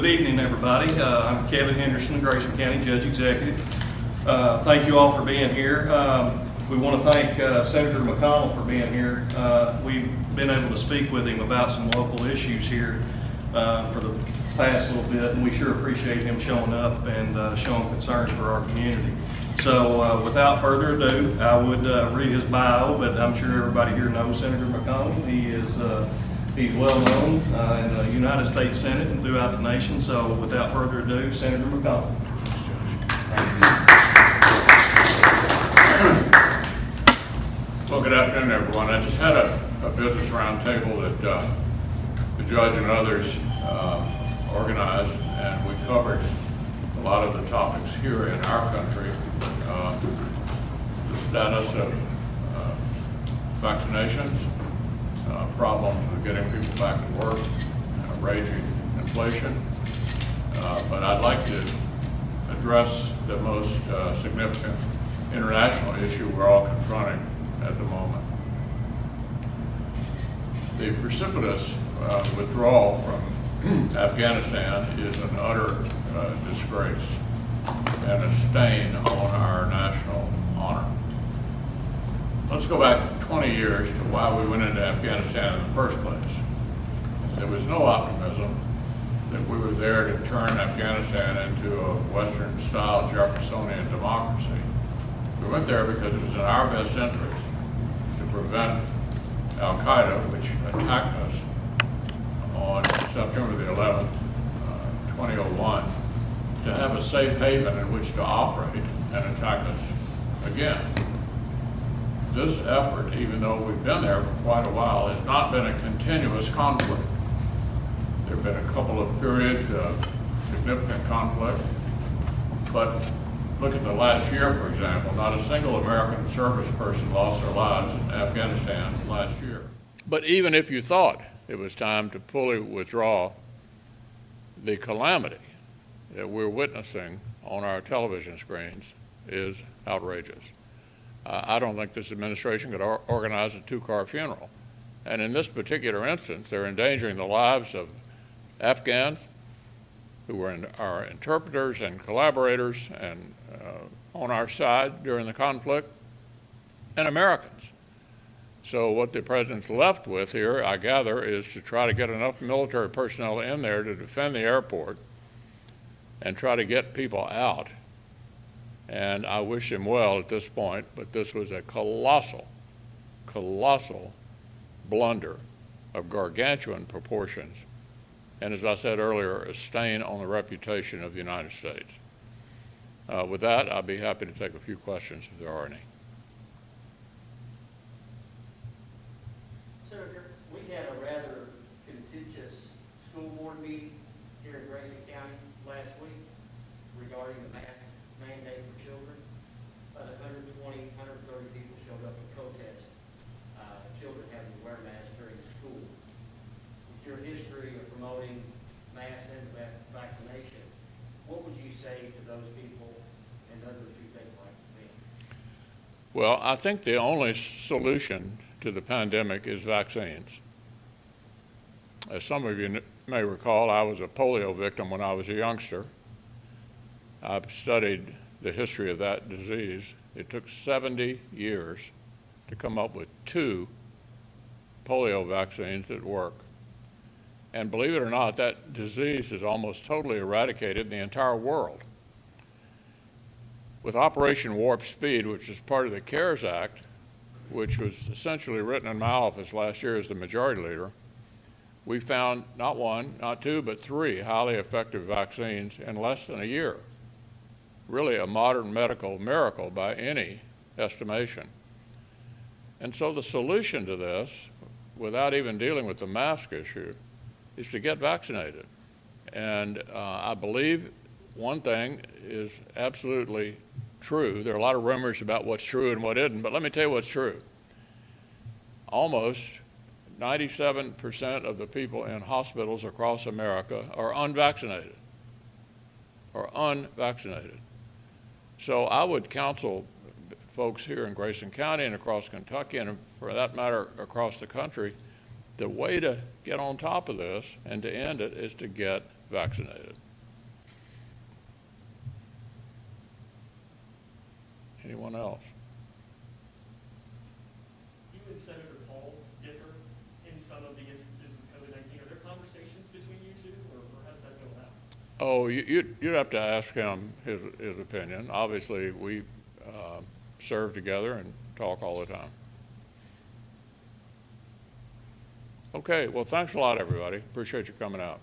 good evening, everybody. I'm Kevin Henderson, Grayson County Judge Executive. Thank you all for being here. We want to thank Senator McConnell for being here. We've been able to speak with him about some local issues here for the past little bit, and we sure appreciate him showing up and showing concern for our community. So without further ado, I would read his bio, but I'm sure everybody here knows Senator McConnell. He's well known in the United States Senate and throughout the nation. So without further ado, Senator McConnell. Well, good afternoon, everyone. I just had a business roundtable that the judge and others organized, and we covered a lot of the topics here in our country. The status of vaccinations, problems with getting people back to work, raging inflation. But I'd like to address the most significant international issue we're all confronting at the moment. The precipitous withdrawal from Afghanistan is an utter disgrace and a stain on our national honor. Let's go back 20 years to why we went into Afghanistan in the first place. There was no optimism that we were there to turn Afghanistan into a Western-style Jeffersonian democracy. We went there because it was in our best interest to prevent Al-Qaeda, which attacked us on September the 11th, 2001, to have a safe haven in which to operate and attack us again. This effort, even though we've been there for quite a while, has not been a continuous conflict. There have been a couple of periods of significant conflict, but look at the last year, for example. Not a single American service person lost their lives in Afghanistan last year. But even if you thought it was time to fully withdraw, the calamity that we're witnessing on our television screens is outrageous. I don't think this administration could organize a two-car funeral. And in this particular instance, they're endangering the lives of Afghans who were our interpreters and collaborators and on our side during the conflict, and Americans. So what the president's left with here, I gather, is to try to get enough military personnel in there to defend the airport and try to get people out. And I wish him well at this point, but this was a colossal blunder of gargantuan proportions. And as I said earlier, a stain on the reputation of the United States. With that, I'd be happy to take a few questions if there are any. Senator, we had a rather contentious school board meeting here in Grayson County last week regarding the mask mandate for children. About 120, 130 people showed up to protest children having to wear masks during school. With your history of promoting mass and vaccination, what would you say to those people and others who think like me? Well, I think the only solution to the pandemic is vaccines. As some of you may recall, I was a polio victim when I was a youngster. I've studied the history of that disease. It took 70 years to come up with 2 polio vaccines that work. And believe it or not, that disease is almost totally eradicated in the entire world. With Operation Warp Speed, which is part of the CARES Act, which was essentially written in my office last year as the majority leader, we found not 1, not 2, but 3 highly effective vaccines in less than a year. Really a modern medical miracle by any estimation. And so the solution to this, without even dealing with the mask issue, is to get vaccinated. And I believe one thing is absolutely true. There are a lot of rumors about what's true and what isn't, but let me tell you what's true. Almost 97% of the people in hospitals across America are unvaccinated. So I would counsel folks here in Grayson County and across Kentucky, and for that matter across the country, the way to get on top of this and to end it is to get vaccinated. Anyone else? You and Senator Paul differ in some of the instances with COVID-19. Are there conversations between you two, or how does that go about? Oh, you'd have to ask him his opinion. Obviously, we serve together and talk all the time. Okay, well, thanks a lot, everybody. Appreciate you coming out.